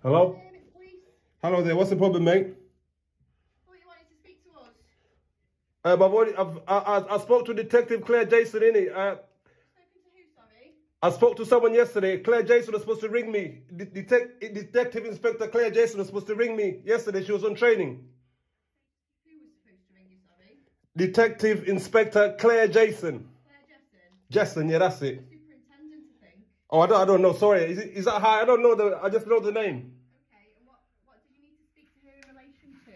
Hello? It's police. Hello there, what's the problem, mate? Thought you wanted to speak to us. I spoke to Detective Claire Jason, innit? Spoken to who, sorry? I spoke to someone yesterday. Claire Jason was supposed to ring me. Detective Inspector Claire Jason was supposed to ring me yesterday. She was on training. Who was supposed to ring you, sorry? Detective Inspector Claire Jason. Claire Jessen. Jason, yeah, that's it. Superintendent, I think. Oh, I don't know. Sorry, is that high? I don't know. I just know the name. Okay, and what did you need to speak to her in relation to?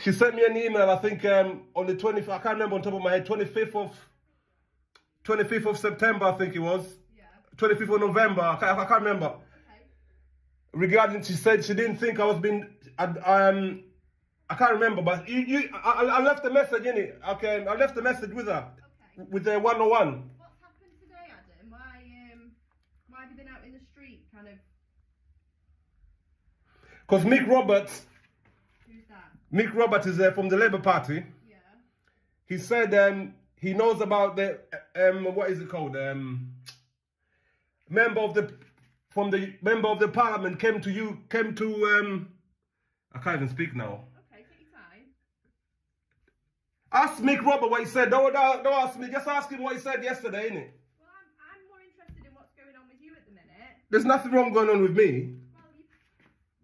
She sent me an email. I think on the 20th. I can't remember on top of my head. 25th of September, I think it was. Yeah. 25th of November. I can't remember. Okay. Regarding, she said she didn't think I was being. I can't remember, but I left a message in it. Okay, I left a message with her, Okay. with the 101. What's happened today, Adam? Why have you been out in the street, kind of? Because Mick Roberts is from the Labour Party. Yeah. He said he knows about the what is it called? Member of the Parliament came to I can't even speak now. Okay, take your time. Ask Mick Robert what he said. Don't ask me. Just ask him what he said yesterday, innit? Well, I'm more interested in what's going on with you at the minute. There's nothing wrong going on with me. Well,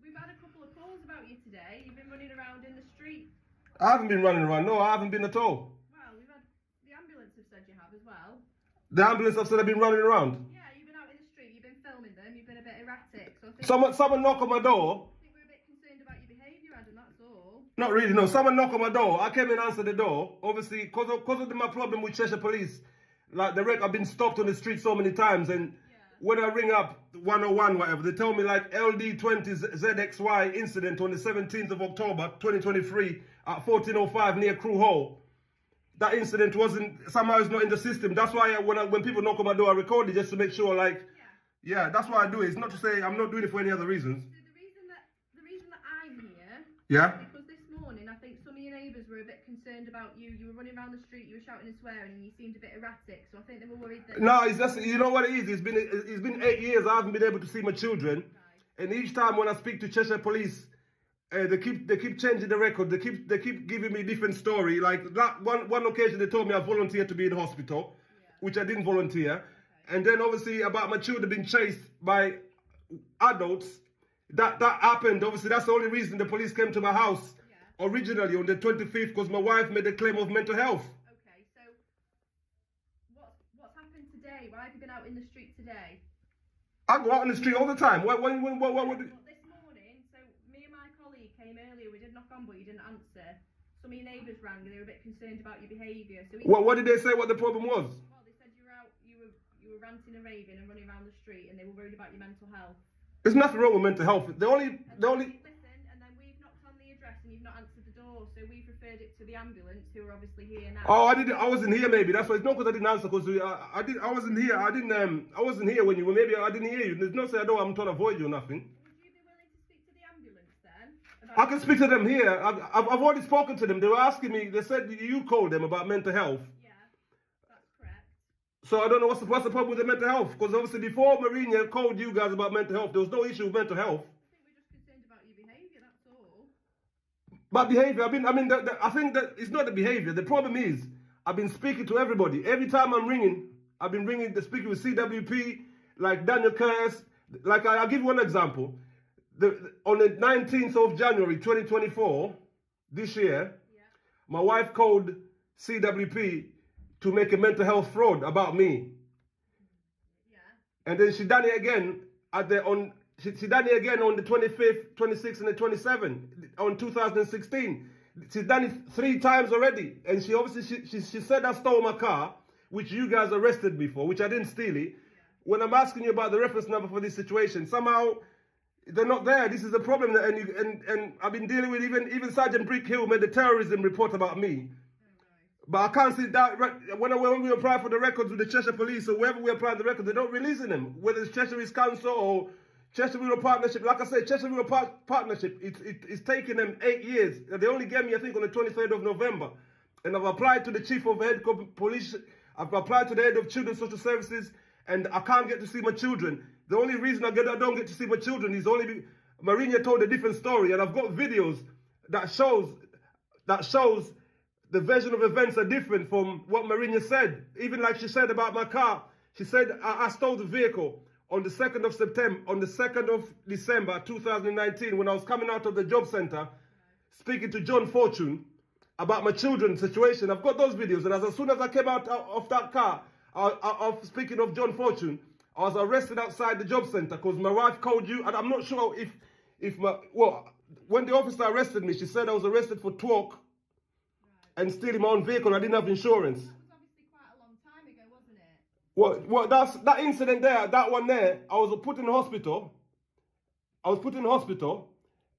we've had a couple of calls about you today. You've been running around in the street. I haven't been running around. No, I haven't been at all. Well, we've had the ambulance have said you have as well. The ambulance have said I've been running around. Yeah, you've been out in the street. You've been filming them. You've been a bit erratic. So I think, Someone knocked on my door. I think we're a bit concerned about your behaviour, Adam. That's all. Not really, no. Someone knocked on my door. I came and answered the door. Obviously, because of my problem with Cheshire Police. Like, I've been stopped on the street so many times. And when I ring up 101, whatever, they tell me, like, LD20ZXY incident on the 17th of October, 2023, at 14:05 near Crew Hall. That incident somehow it's not in the system. That's why when people knock on my door, I record it just to make sure, like, yeah, that's why I do it. It's not to say I'm not doing it for any other reasons. So the reason that I'm here. Yeah. Because this morning, I think some of your neighbours were a bit concerned about you. You were running around the street, you were shouting and swearing, and you seemed a bit erratic. So I think they were worried that. No, it's just, you know what it is. It's been 8 years. I haven't been able to see my children, and each time when I speak to Cheshire Police, they keep changing the record. They keep giving me different story. Like that one occasion, they told me I volunteered to be in hospital, which I didn't volunteer. And then obviously about my children being chased by adults. That happened. Obviously, that's the only reason the police came to my house originally on the 25th, because my wife made a claim of mental health. Okay, so what's happened today? Why have you been out in the street today? I go out on the street all the time. What? Well, this morning, so me and my colleague came earlier. We did knock on, but you didn't answer. Some of your neighbours rang and they were a bit concerned about your behaviour. So what did they say? What the problem was? Well, they said you were ranting and raving and running around the street, and they were worried about your mental health. There's nothing wrong with mental health. The only. Listen, and then we've knocked on the address and you've not answered the door, so we've referred it to the ambulance, who are obviously here now. Oh, I wasn't here. Maybe that's why. It's not because I didn't answer. Because I wasn't here. I wasn't here when you were. Maybe I didn't hear you. There's no say I don't. I'm trying to avoid you or nothing. Would you be willing to speak to the ambulance then? I can speak to them here. I've already spoken to them. They were asking me. They said you called them about mental health. Yeah, that's correct. So I don't know what's the problem with the mental health. Because obviously before Marina called you guys about mental health, there was no issue with mental health. I think we're just concerned about your behaviour. That's all. But behavior, I think that it's not the behavior. The problem is, I've been speaking to everybody. Every time I'm ringing, I've been speaking with CWP, like Daniel Curtis. Like, I'll give you one example. On the 19th of January, 2024, this year, my wife called CWP to make a mental health fraud about me. Yeah. And then she done it again She done it again on the 25th, 26th, and the 27th on 2016. She's done it 3 times already. And she obviously, she said I stole my car, which you guys arrested me for, which I didn't steal it. When I'm asking you about the reference number for this situation, somehow they're not there. This is the problem. And I've been dealing with even Sergeant Brickhill made the terrorism report about me. But I can't see that when we apply for the records with the Cheshire Police or wherever we apply the records, they don't release them. Whether it's Cheshire East Council or Cheshire Rural Partnership. Like I said, Cheshire Rural Partnership, it's taken them 8 years. They only gave me, I think, on the 23rd of November. And I've applied to the Chief of Head Police. I've applied to the Head of Children's Social Services. And I can't get to see my children. The only reason I don't get to see my children is only Marinia told a different story, and I've got videos that shows the version of events are different from what Marinia said. Even like she said about my car, she said I stole the vehicle on the 2nd of September, on the 2nd of December 2019, when I was coming out of the job center, speaking to John Fortune about my children's situation. I've got those videos, and as soon as I came out of that car, speaking of John Fortune, I was arrested outside the job center because my wife called you, and I'm not sure when the officer arrested me, she said I was arrested for talk and stealing my own vehicle. I didn't have insurance. That was obviously quite a long time ago, wasn't it? Well, that incident there, that one there, I was put in hospital.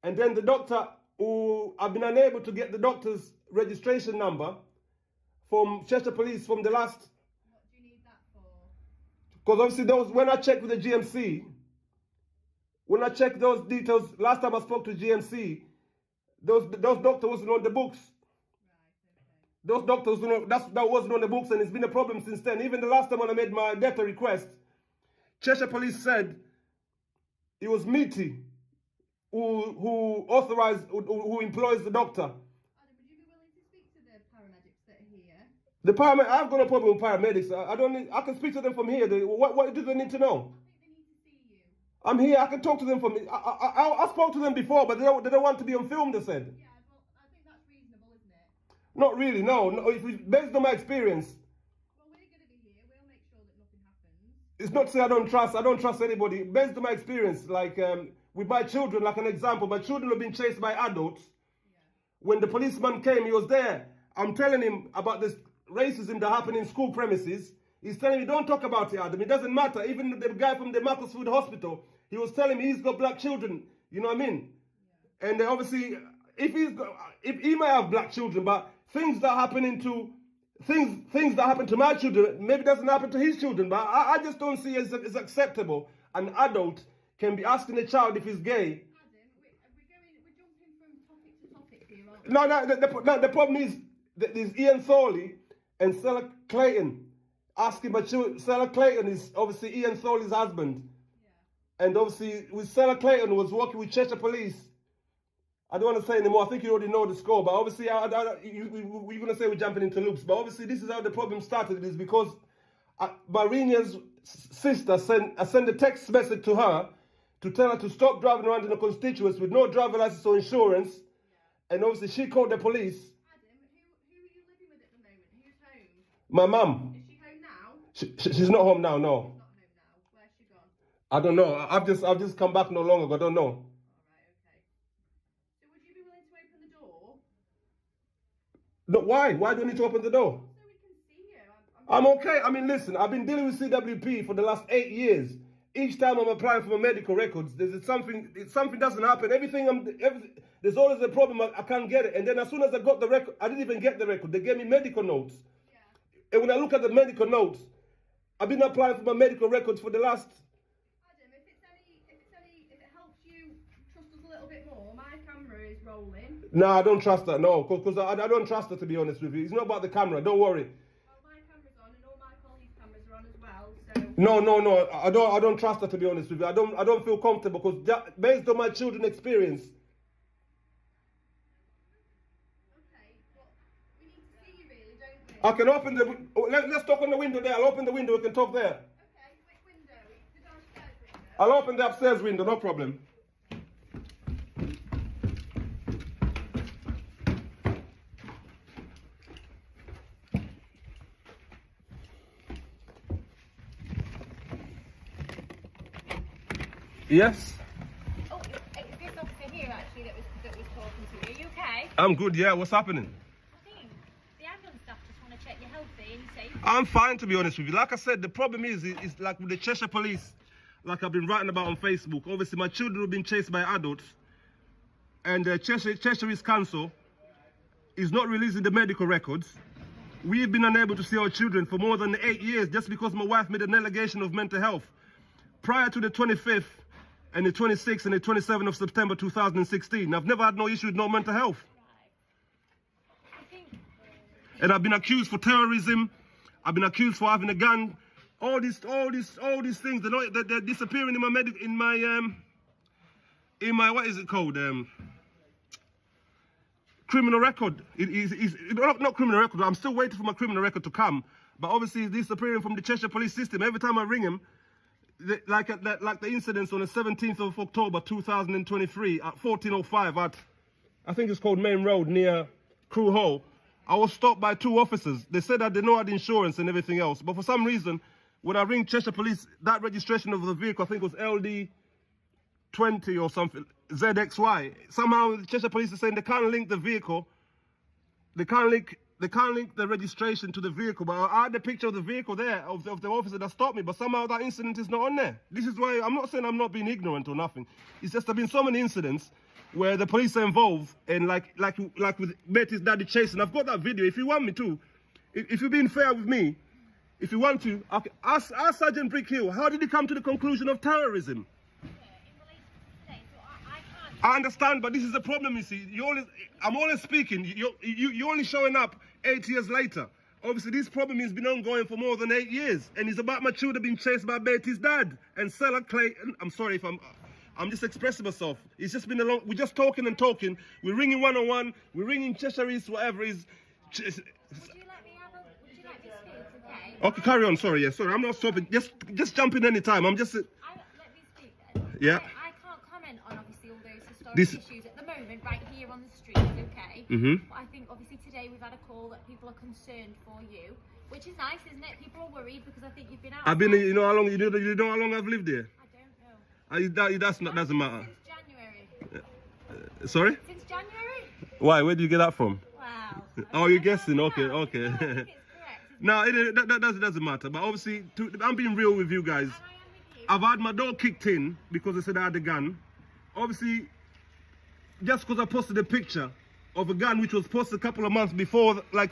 And then the doctor, who I've been unable to get the doctor's registration number from Cheshire Police from the last. What do you need that for? Because obviously when I checked with the GMC, when I checked those details, last time I spoke to GMC, those doctors wasn't on the books. Right, okay. Those doctors, that wasn't on the books, and it's been a problem since then. Even the last time when I made my data request, Cheshire Police said it was Meaty who employs the doctor. Adam, would you be willing to speak to the paramedics that are here? I've got no problem with paramedics. I can speak to them from here. What do they need to know? I think they need to see you. I'm here. I can talk to them from. I spoke to them before, but they don't want to be on film. They said. Yeah, well, I think that's reasonable, isn't it? Not really. No. Based on my experience, Well, we're going to be here. We'll make sure that nothing happens. it's not to say I don't trust anybody. Based on my experience, like with my children, like an example, my children have been chased by adults. Yeah. When the policeman came, he was there. I'm telling him about this racism that happened in school premises. He's telling me, don't talk about it, Adam. It doesn't matter. Even the guy from the Macclesfield Hospital, he was telling me he's got black children. You know what I mean? Yeah. And obviously, if he might have black children, but things that happen to my children maybe doesn't happen to his children. But I just don't see it as acceptable. An adult can be asking a child if he's gay. Adam, we're jumping from topic to topic here, aren't we? The problem is that there's Ian Thorley and Stella Clayton asking my children. Stella Clayton is obviously Ian Thorley's husband. Yeah. And obviously, with Stella Clayton was working with Cheshire Police. I don't want to say anymore. I think you already know the score. But obviously, we're going to say we're jumping into loops. But obviously, this is how the problem started. It is because Marinia's sister sent a text message to her to tell her to stop driving around in the constituents with no driver license or insurance. Yeah. And obviously, she called the police. Adam, who are you living with at the moment? Who's home? My mum. Is she home now? She's not home now, no. She's not home now. Where's she gone? I don't know. I've just come back no long ago. I don't know. All right, okay. So would you be willing to open the door? No, why? Why do you need to open the door? So we can see you. I'm okay. I mean, listen, I've been dealing with CWP for the last 8 years. Each time I'm applying for my medical records, something doesn't happen. There's always a problem. I can't get it. And then as soon as I got the record, I didn't even get the record. They gave me medical notes. Yeah. And when I look at the medical notes, I've been applying for my medical records for the last. Adam, if it helps you trust us a little bit more, my camera is rolling. No, I don't trust her. No, because I don't trust her, to be honest with you. It's not about the camera. Don't worry. Well, my camera's on and all my colleagues' cameras are on as well. So. No. I don't trust her, to be honest with you. I don't feel comfortable because based on my children's experience. Okay, well, we need to see you really, don't we? I can open the. Let's talk on the window there. I'll open the window. We can talk there. Okay, which window? The downstairs window? I'll open the upstairs window. No problem. Yes. Oh, it's this officer here actually that was talking to you. Are you okay? I'm good. Yeah. What's happening? Nothing. The ambulance staff just want to check you're healthy and safe. I'm fine, to be honest with you. Like I said, the problem is like with the Cheshire Police, like I've been writing about on Facebook. Obviously, my children have been chased by adults, and Cheshire East Council is not releasing the medical records. We've been unable to see our children for more than 8 years just because my wife made an allegation of mental health. Prior to the 25th and the 26th and the 27th of September 2016, I've never had no issue with no mental health. And I've been accused for terrorism. I've been accused for having a gun. All these things, they're disappearing in my in my, what is it called? Criminal record. It's not criminal record. I'm still waiting for my criminal record to come. But obviously, it's disappearing from the Cheshire Police system. Every time I ring him, like the incidents on the 17th of October 2023 at 14:05 at, I think it's called Main Road near Crew Hall, I was stopped by 2 officers. They said that they know I had insurance and everything else. But for some reason, when I ring Cheshire Police, that registration of the vehicle, I think it was LD20 or something, ZXY. Somehow the Cheshire Police is saying they can't link the vehicle. They can't link the registration to the vehicle. But I had the picture of the vehicle there, of the officer that stopped me. But somehow that incident is not on there. This is why I'm not saying I'm not being ignorant or nothing. It's just there have been so many incidents where the police are involved, and like with Betty's daddy chasing. I've got that video. If you want me to, if you're being fair with me, if you want to, ask Sergeant Brickhill, how did he come to the conclusion of terrorism? I understand, but this is the problem, you see. I'm always speaking. You're only showing up 8 years later. Obviously, this problem has been ongoing for more than 8 years, and it's about my children being chased by Betty's dad and Stella Clayton. I'm sorry if I'm just expressing myself. It's just been a long. We're just talking and talking. We're ringing 101. We're ringing Cheshire East, whatever it is. Would you let me speak, okay? Okay, carry on. Sorry, yeah, sorry. I'm not stopping. Just jump in any time. I'm just. Let me speak then. Yeah. I can't comment on obviously all those historic issues at the moment, right here on the street, okay? But I think obviously today we've had a call that people are concerned for you, which is nice, isn't it? People are worried because I think you've been out. I've been. You know how long? You know how long I've lived here? I don't know. That doesn't matter. Since January. Sorry? Since January? Why? Where do you get that from? Wow. Oh, you're guessing. Okay, No, okay. I think it's correct, No, that doesn't matter. But obviously, I'm being real with you guys. and I am with you. I've had my door kicked in because they said I had a gun. Obviously, just because I posted a picture of a gun which was posted a couple of months before, like,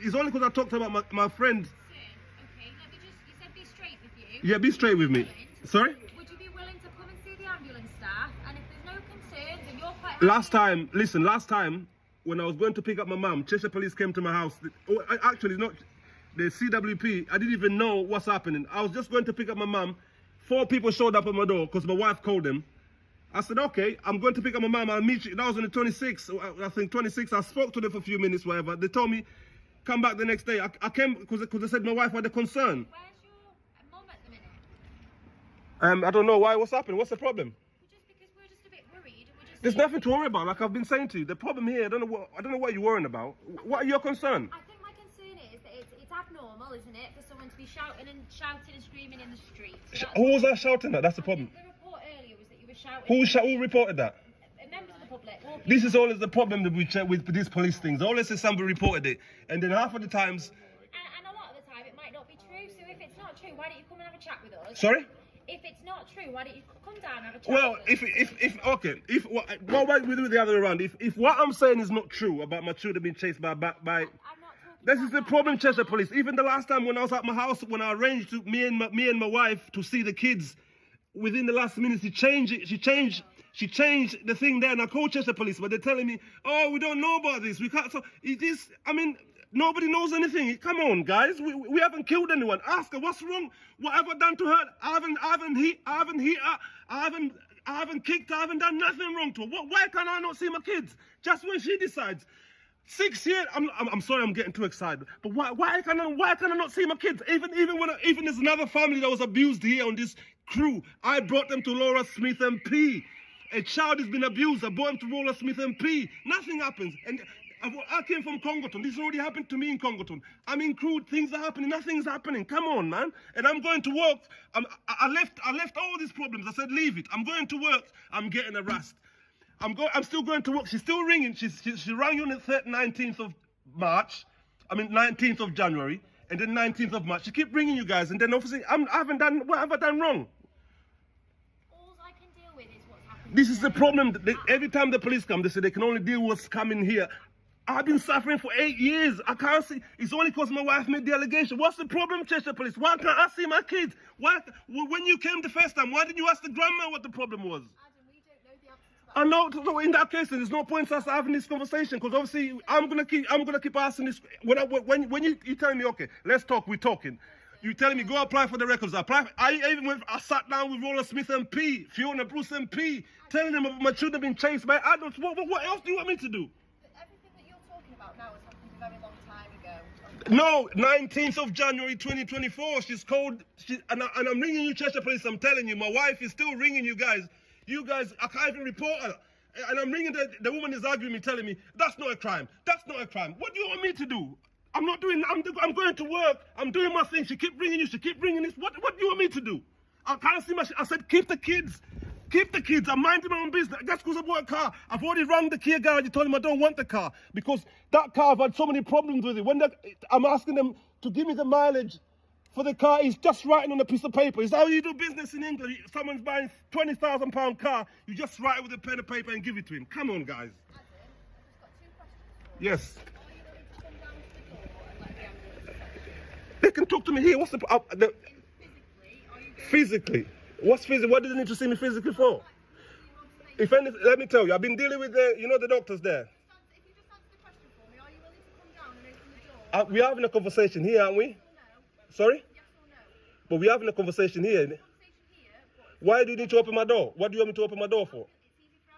it's only because I talked about my friend. Okay, let me just, you said be straight with you. Yeah, be straight with me. Sorry? Would you be willing to come and see the ambulance staff? And if there's no concerns and you're quite Last time, when I was going to pick up my mum, Cheshire Police came to my house. Actually, not the CWP. I didn't even know what's happening. I was just going to pick up my mum. 4 people showed up at my door because my wife called them. I said, okay, I'm going to pick up my mum. I'll meet you. That was on the 26th. I think 26th. I spoke to them for a few minutes, whatever. They told me, come back the next day. I came because they said my wife had a concern. Where's your mum at the minute? I don't know why. What's happening? What's the problem? Just because we're just a bit worried. We're just There's nothing to worry about. Like I've been saying to you, the problem here, I don't know what you're worrying about. What are your concern? I think my concern is that it's abnormal, isn't it, for someone to be shouting and screaming in the street. So Who was I shouting at? That's the problem. the report earlier was that you were shouting. Who reported that? Members of the public. Walking. This is always the problem that we check with these police things. Always say somebody reported it, and then half of the times. And a lot of the time it might not be true. So if it's not true, why don't you come and have a chat with us? Sorry? If it's not true, why don't you come down and have a chat Well, with us? if what we do the other way around. If what I'm saying is not true about my children being chased by I'm not talking this is the about problem, that. Cheshire Police. Even the last time when I was at my house, when I arranged to me and my wife to see the kids, within the last minute she changed the thing there, and I called Cheshire Police, but they're telling me, oh, we don't know about this. We can't. So it is. I mean, nobody knows anything. Come on, guys. We haven't killed anyone. Ask her what's wrong. What have I done to her? I haven't hit her. I haven't kicked her. I haven't done nothing wrong to her. Why can't I not see my kids? Just when she decides. 6 years. I'm sorry. I'm getting too excited. But why can I not see my kids? Even there's another family that was abused here on this crew. I brought them to Laura Smith MP. A child has been abused. I brought him to Laura Smith MP. Nothing happens. And I came from Congleton. This already happened to me in Congleton. I'm in crew. Things are happening. Nothing's happening. Come on, man. And I'm going to work. I left all these problems. I said, leave it. I'm going to work. I'm getting harassed. I'm still going to work. She's still ringing. She rang you on the 19th of March. I mean 19th of January, and then 19th of March. She keep ringing you guys, and then obviously I haven't done. What have I done wrong? All I can deal with is what's happening. This is the problem. Every time the police come, they say they can only deal with what's coming here. I've been suffering for 8 years. I can't see. It's only because my wife made the allegation. What's the problem, Cheshire Police? Why can't I see my kids? Why? When you came the first time, why didn't you ask the grandma what the problem was? I know. So in that case, there's no point us having this conversation, because obviously I'm gonna keep asking this. When you tell me, okay, let's talk, we're talking. You telling me go apply for the records? I sat down with Roller Smith MP, Fiona Bruce MP, telling them about my children being chased by adults. What else do you want me to do? Everything that you're talking about now has happened a very long time ago. No, 19th of January 2024. She's called, and I'm ringing you, Cheshire Police. I'm telling you, my wife is still ringing you guys. You guys, I can't even report her. And I'm ringing the woman is arguing me, telling me, that's not a crime. That's not a crime. What do you want me to do? I'm going to work. I'm doing my thing. She keep ringing you. She keep ringing this. What do you want me to do? I can't see I said, keep the kids. Keep the kids. I'm minding my own business. That's because I bought a car. I've already rang the Kia garage. I told them I don't want the car because that car, I've had so many problems with it. When I'm asking them to give me the mileage for the car, he's just writing on a piece of paper. It's how you do business in England. Someone's buying £20,000 car. You just write it with a pen and paper and give it to him. Come on, guys. I've just got 2 questions. Yes. Are you willing to come down to the door and let the ambulance? They can talk to me here. What's Physically, are you going physically? What's physically? What do they need to see me physically for? If anything, let me tell you, I've been dealing with the doctors there. If you just answer the question for me, are you willing to come down and open the door? We're having a conversation here, aren't we? Yes or no? Sorry? Yes or no? But we're having a conversation here. Conversation here, but Why do you need to open my door? What do you want me to open my door for? it's easy for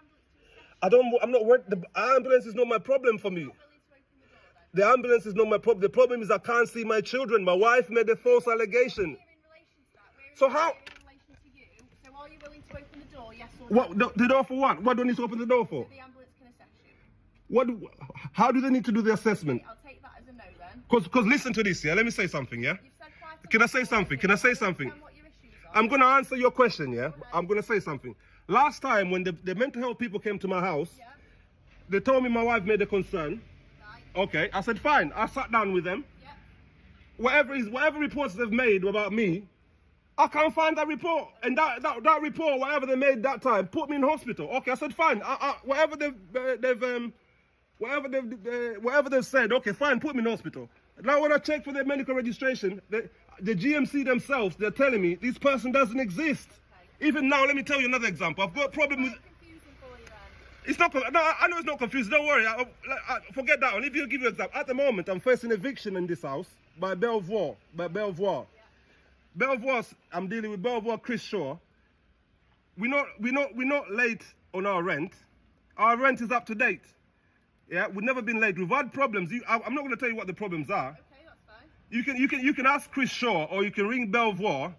ambulance to I'm not worried. The ambulance is not my problem for me. willing to open the door then. The ambulance is not my problem. The problem is I can't see my children. My wife made a false allegation. Here in relation to that, So in how- relation to you, so are you willing to open the door, yes or no? What the door for what? What do I need to open the door for? So the ambulance can assess you. How do they need to do the assessment? I'll take that as a no then. Because listen to this, yeah. Let me say something, yeah. You've said quite a Can I lot say already. something? Can I say don't something? understand what your issues are. I'm going to answer your question, yeah? I'm going to say something. Last time when the mental health people came to my house, Yeah, they told me my wife made a concern. right, Okay, I said, fine. I sat down with them. yeah. Whatever reports they've made about me, I can't find that report. And that report, whatever they made that time, put me in hospital. Okay, I said, fine. Whatever they've said, okay, fine, put me in hospital. Now when I check for their medical registration, the GMC themselves, they're telling me this person doesn't exist. Even now, let me tell you another example. I've got a problem with... Confusing for you then. It's not... No, I know it's not confusing. Don't worry. Forget that one. If you give you an example. At the moment, I'm facing eviction in this house by Belvoir. Belvoir, I'm dealing with Belvoir Chris Shaw. We're not late on our rent. Our rent is up to date. Yeah, we've never been late. We've had problems. I'm not going to tell you what the problems are. Okay, that's fine. You can ask Chris Shaw or you can ring Belvoir,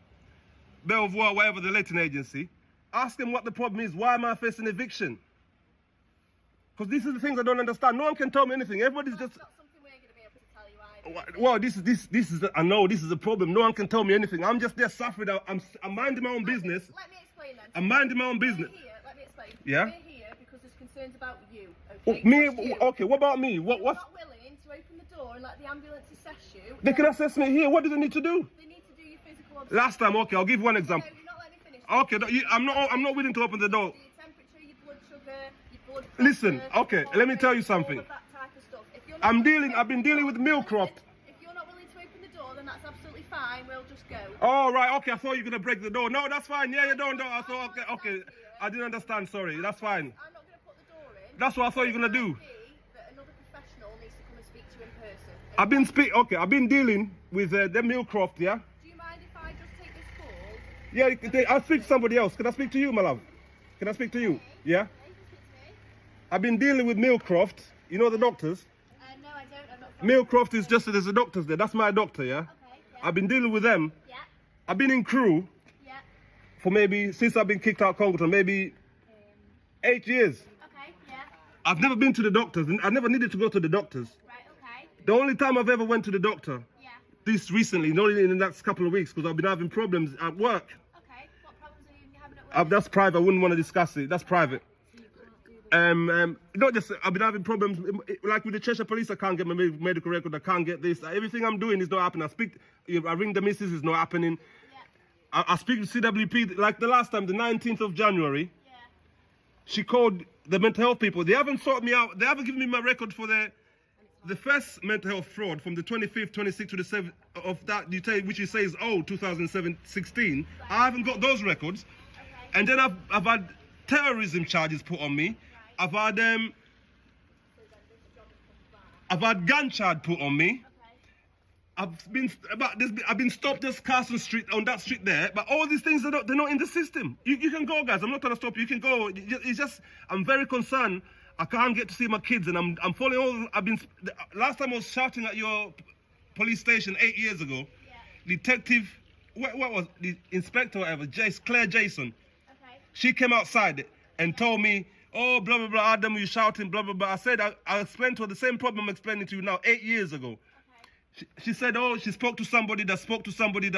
whatever the letting agency. Ask them what the problem is. Why am I facing eviction? Because these are the things I don't understand. No one can tell me anything. Everybody's just... It's not something we're going to be able to tell you either. Well, I know this is a problem. No one can tell me anything. I'm just there suffering. I'm minding my own business. Let me explain then. I'm minding my own business. We're here, let me explain. Yeah? We're here because there's concerns about you. Oh, Okay? me? Just you. Okay, what about me? You're What's... not willing to open the door and let the ambulance assess you. They can assess me here. What do they need to do? They need to do your physical observation. Last time, okay, I'll give one No, example. you're not letting me finish. Okay, I'm not willing to open the door. Your temperature, your blood sugar, your blood pressure. Listen, okay, your let me tell you all something. of that type of stuff. If you're not I've willing been to dealing with Millcroft. If you're not willing to open the door, then that's absolutely fine. We'll just go. Oh, right, okay, I thought you were going to break the door. No, that's fine. Yeah, you don't. I thought, okay. I didn't understand, sorry. That's fine. I'm not going to put the door in. That's what I thought you were going to do. It might be that another professional needs to come and speak to you in person. I've been dealing with the Millcroft, yeah? Do you mind if I just take this call? Yeah, I'll speak to somebody else. Can I speak to you, my love? Can I speak to you? Yeah? Okay, you can speak to me. I've been dealing with Millcroft. You know the doctors? No, I don't. I'm not from... Millcroft is just, there's a doctors there. That's my doctor, yeah? Okay, yeah. I've been dealing with them. Yeah, I've been in crew yeah. for since I've been kicked out of Congleton, maybe 8 years. Okay, yeah. I've never been to the doctors, and I never needed to go to the doctors. Right, okay. The only time I've ever went to the doctor, Yeah. this recently, not in the next couple of weeks, because I've been having problems at work. Okay, what problems are you having at work? That's private. I wouldn't want to discuss it. That's private. So you can't do that. Not just, I've been having problems, like with the Cheshire Police, I can't get my medical record, I can't get this. Everything I'm doing is not happening. I ring the missus, it's not happening. Yeah, I speak to CWP, like the last time, the 19th of January, yeah. she called the mental health people. They haven't sorted me out. They haven't given me my record for the first mental health fraud from the 25th, 26th to the 7th of that, which you say is 2016. I haven't got those records. Okay. And then I've had terrorism charges put on me. I've had So then this job has come back. gun charge put on me. Okay. I've been stopped just Carson Street on that street there, but all these things they're not in the system. You can go, guys. I'm not trying to stop you. You can go. It's just I'm very concerned. I can't get to see my kids, and I'm following all. Last time I was shouting at your police station 8 years ago. Yeah. Detective, what was the inspector, whatever, Claire Jason. Okay. She came outside and told me, oh, blah, blah, blah, Adam, you shouting, blah, blah, blah. I said, I explained to her the same problem I'm explaining to you now, 8 years ago. Okay. She said, oh, she spoke to somebody that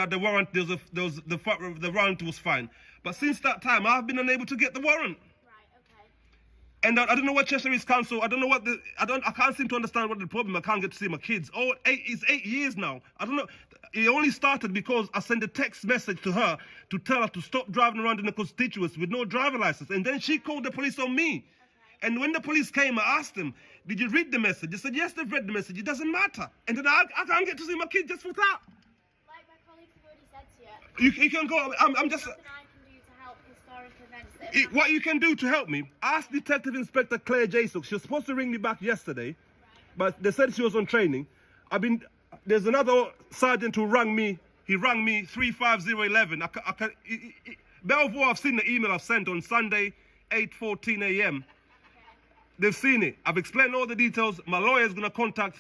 the warrant, the warrant was fine. But since that time, I've been unable to get the warrant. And I don't know what Cheshire is council. I don't know what I can't seem to understand what the problem. I can't get to see my kids. Oh, it's 8 years now. I don't know. It only started because I sent a text message to her to tell her to stop driving around in the constituents with no driver license. And then she called the police on me. Okay. And when the police came, I asked them, did you read the message? They said, yes, they've read the message. It doesn't matter. And then I can't get to see my kids just for that. Like my colleagues have already said to you. You can go. I'm just... What you can do to help me, ask Detective Inspector Claire Jason. She was supposed to ring me back yesterday, but they said she was on training. There's another sergeant who rang me. He rang me 35011. Bellevue, I've seen the email I've sent on Sunday, 8:14 a.m. They've seen it. I've explained all the details. My lawyer is going to contact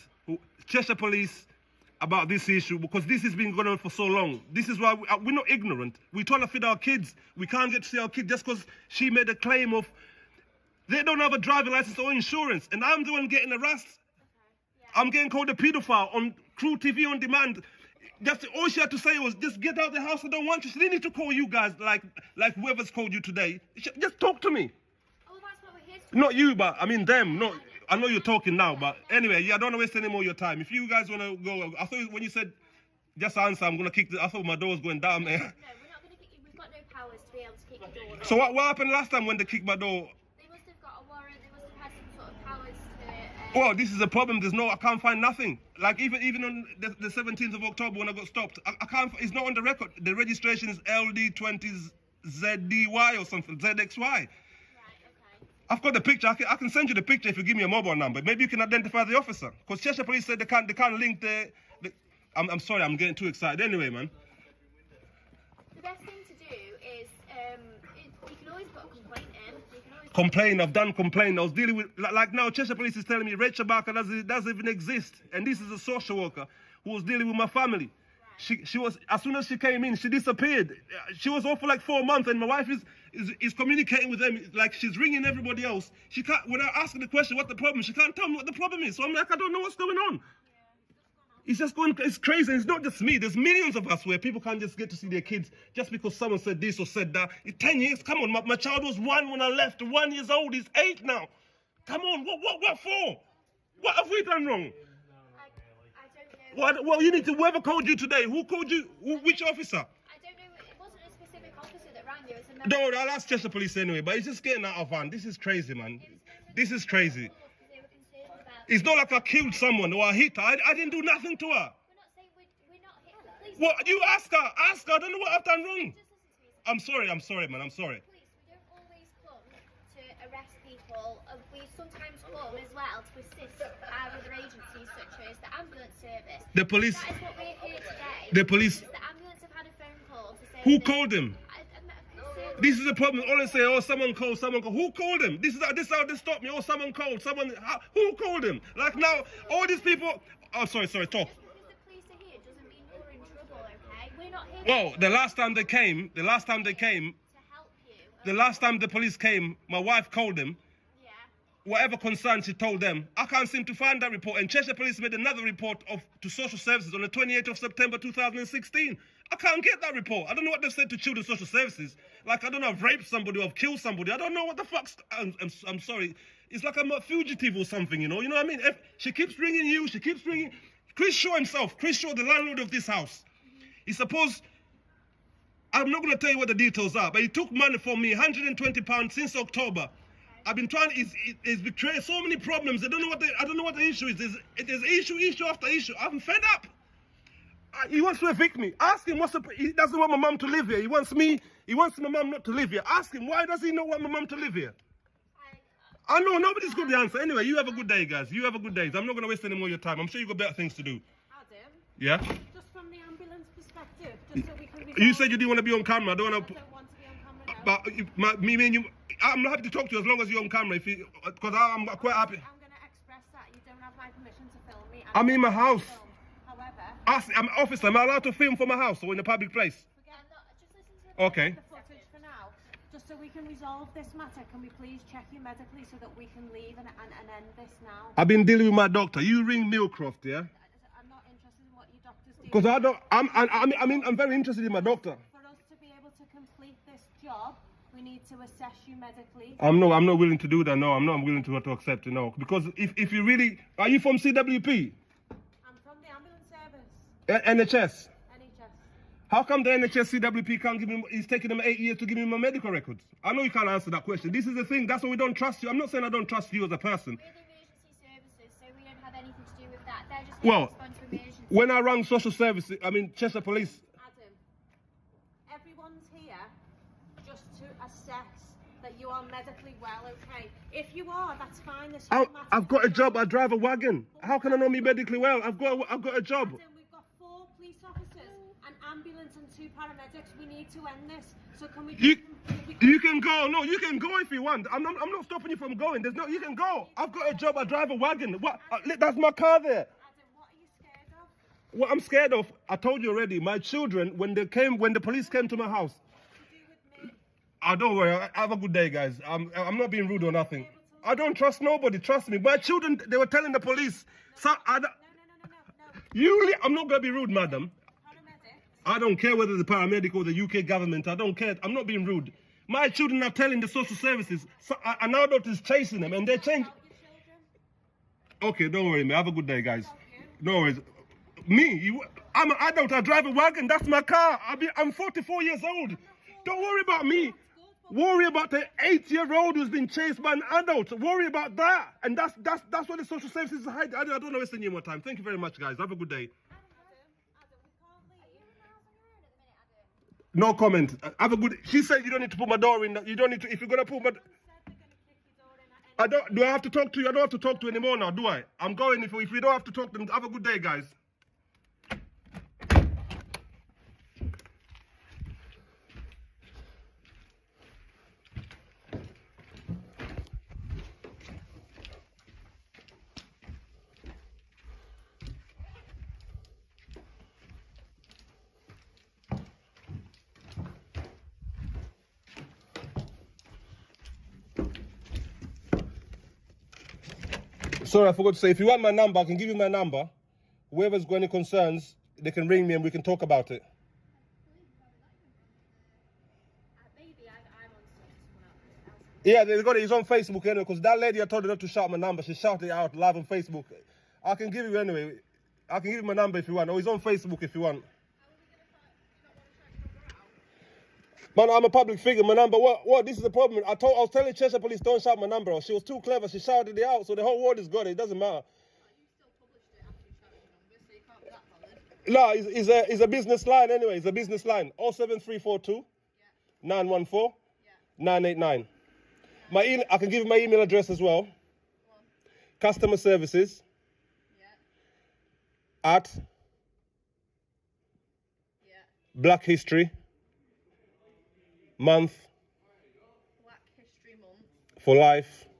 Cheshire Police about this issue because this has been going on for so long. This is why we're not ignorant. We're trying to feed our kids. We can't get to see our kids just because she made a claim of they don't have a driving license or insurance, and I'm the one getting harassed. Okay. Yeah. I'm getting called a pedophile on Crew TV on demand. Just all she had to say was just get out of the house. I don't want you. She didn't need to call you guys like whoever's called you today. Just talk to me. Oh, that's what we're here to. Not you, but I mean them. Not. I know you're talking now, but anyway, I don't want to waste any more of your time. If you guys want to go, I thought when you said, just answer, I'm going to kick I thought my door was going down there. No, we're not going to kick you. We've got no powers to be able to kick your door down. So what happened last time when they kicked my door? They must have got a warrant. They must have had some sort of powers to... Well, this is a problem. I can't find nothing. Like even on the 17th of October when I got stopped, I can't, it's not on the record. The registration is LD20ZDY or something, ZXY. I've got the picture. I can send you the picture if you give me a mobile number. Maybe you can identify the officer. Because Cheshire Police said they can't link I'm sorry, I'm getting too excited. Anyway, man. The best thing to do is you can always put a complaint in. Complain. I've done complaint. I was dealing with like now. Cheshire Police is telling me Rachel Barker doesn't even exist, and this is a social worker who was dealing with my family. She was, as soon as she came in, she disappeared. She was off for like 4 months, and my wife is communicating with them like she's ringing everybody else. She can't, when I ask her the question, what the problem, she can't tell me what the problem is. So I'm like, I don't know what's going on. It's just going, it's crazy. It's not just me. There's millions of us where people can't just get to see their kids just because someone said this or said that. It's 10 years, come on. My child was 1 when I left. 1 year old, he's 8 now. Come on, what for? What have we done wrong? Well, you need to, whoever called you today, who called you, which officer? I don't know, it wasn't a specific officer that rang you, it's a member. No, I'll ask Cheshire Police anyway, but it's just getting out of hand. This is crazy, man. This is crazy. It's not like I killed someone or I hit her. I didn't do nothing to her. We're not saying we're not hitting the police. What, you ask her, I don't know what I've done wrong. I'm sorry, man, I'm sorry. Police, we don't always come to arrest people. We sometimes come as well to assist our other agencies such as the ambulance service. The police. That is what we're here today. The police. The ambulance have had a phone call to say. Who called him? This is the problem. All they say, oh, someone called. Who called him? This is how they stop me. Oh, someone called. Who called him? Like now, all these people. Oh, sorry, talk. Just because the police are here doesn't mean you're in trouble, okay? We're not here. Well, the last time they came. To help you. The last time the police came, my wife called them. Whatever concern she told them, I can't seem to find that report. And Cheshire Police made another report to social services on the 28th of September 2016. I can't get that report. I don't know what they've said to children's social services. Like, I don't know, I've raped somebody or I've killed somebody. I don't know what the fuck's... I'm sorry. It's like I'm a fugitive or something, you know? You know what I mean? If she keeps ringing you, she keeps ringing... Chris Shaw himself, Chris Shaw, the landlord of this house, he supposed... I'm not going to tell you what the details are, but he took money from me, £120 since October. I've been trying. It's betrayed so many problems. I don't know what the issue is. There's issue after issue. I'm fed up. He wants to evict me. Ask him he doesn't want my mum to live here. He wants my mum not to live here. Ask him, why does he not want my mum to live here? I know nobody's got the answer. Anyway, you have a good day, guys. You have a good day. I'm not going to waste any more of your time. I'm sure you've got better things to do. Adam, Yeah? Just from the ambulance perspective, just so we can resolve. You said you didn't want to be on camera. I don't I want to... don't want to be on camera now. But me and you... I'm happy to talk to you as long as you're on camera. Because I'm quite happy. I'm going to express that you don't have my permission to film me. I'm in my house. However, I'm officer. Am I allowed to film from my house or in a public place? forget that. Just listen to Okay. the footage for now. Just so we can resolve this matter, can we please check you medically so that we can leave and end this now? I've been dealing with my doctor. You ring Millcroft, yeah? I'm not interested in what your doctors do. Because I don't... I'm very interested in my doctor. For us to be able to complete this job, we need to assess you medically. I'm not willing to do that. No, I'm not willing to accept it. No, because if you really... Are you from CWP? I'm from the ambulance service. NHS? NHS. How come the NHS CWP can't give me... It's taking them 8 years to give me my medical records? I know you can't answer that question. This is the thing. That's why we don't trust you. I'm not saying I don't trust you as a person. We're the emergency services, so we don't have anything to do with that. They're just Well, respond to emergencies. when I rang social services, Chester Police... Adam, everyone's here just to assess that you are medically well, okay? If you are, that's fine. This whole matter- I've got a job. I drive a wagon. How can I not be medically well? I've got a job. Adam, we've got 4 police officers, an ambulance and 2 paramedics. We need to end this. So can we... You can go. No, you can go if you want. I'm not stopping you from going. You can go. I've got a job. I drive a wagon. What? That's my car there. Adam, what are you scared of? What I'm scared of, I told you already. My children, when the police came to my house. To do with me? Don't worry. Have a good day, guys. I'm not being rude or nothing. I don't trust nobody. Trust me. My children, they were telling the police. So No. I'm not gonna be rude, madam. Paramedics. I don't care whether the paramedic or the UK government. I don't care. I'm not being rude. My children are telling the social services. So, an adult is chasing them, and they're changing. About your children. Okay, don't worry, man. Have a good day, guys. No worries. I'm an adult. I drive a wagon. That's my car. I'm 44 years old. Don't worry about me. Worry about the 8-year-old who's been chased by an adult. Worry about that. And that's what the social services hide. I don't know what's any more time. Thank you very much, guys. Have a good day. No comment. Have a good... She said you don't need to put my door in. You don't need to... If you're going to put my... Do I have to talk to you? I don't have to talk to you anymore now, do I? I'm going. If we don't have to talk to them, have a good day, guys. Sorry, I forgot to say, if you want my number, I can give you my number. Whoever's got any concerns, they can ring me and we can talk about it. Maybe I'm on someone else. Yeah, they got it. It's on Facebook anyway, because that lady I told her not to shout my number. She shouted it out live on Facebook. I can give you anyway. I can give you my number if you want. Or it's on Facebook if you want. Man, I'm a public figure. My number, what? This is the problem. I was telling Cheshire Police, don't shout my number out. She was too clever. She shouted it out, so the whole world has got it. It doesn't matter. No, it's a business line anyway. It's a business line. 07342 914 989. I can give you my email address as well. Customer services at Black History Month for life.com.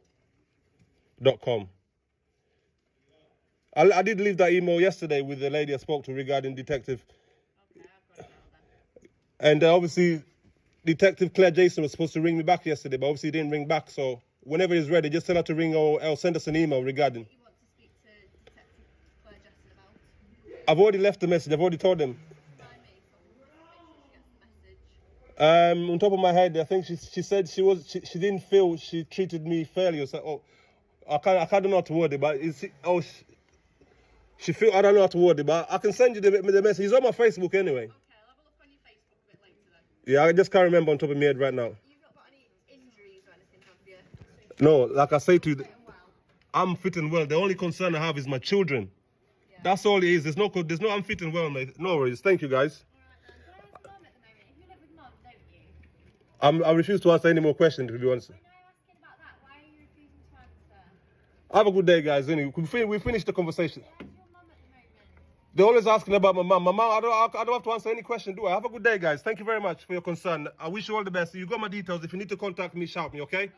I did leave that email yesterday with the lady I spoke to regarding Detective. Okay, I've got it now then. And obviously, Detective Claire Jason was supposed to ring me back yesterday, but obviously he didn't ring back. So whenever he's ready, just tell her to ring or send us an email regarding. You want to speak to Detective Claire Jason about? I've already left the message. I've already told him. On top of my head, I think she said she didn't feel she treated me fairly. So, I don't know how to word it, but she feel I don't know how to word it, but I can send you the message. It's on my Facebook anyway. Okay, I'll have a look on your Facebook a bit later then. Yeah, I just can't remember on top of my head right now. You've not got any injuries or anything, have you? No, like I say to you, Fit and well. I'm fit and well. The only concern I have is my children. Yeah. That's all it is. There's no I'm fit and well, mate. No worries. Thank you, guys. All right then. Can I ask Mum at the moment? You live with Mum, don't you? I refuse to answer any more questions, to be honest. When I asking about that, why are you refusing to answer? Have a good day, guys. Anyway, we finished the conversation. Where's your mum at the moment? They're always asking about my mum. My mum, I don't have to answer any question, do I? Have a good day, guys. Thank you very much for your concern. I wish you all the best. You got my details. If you need to contact me, shout me, okay?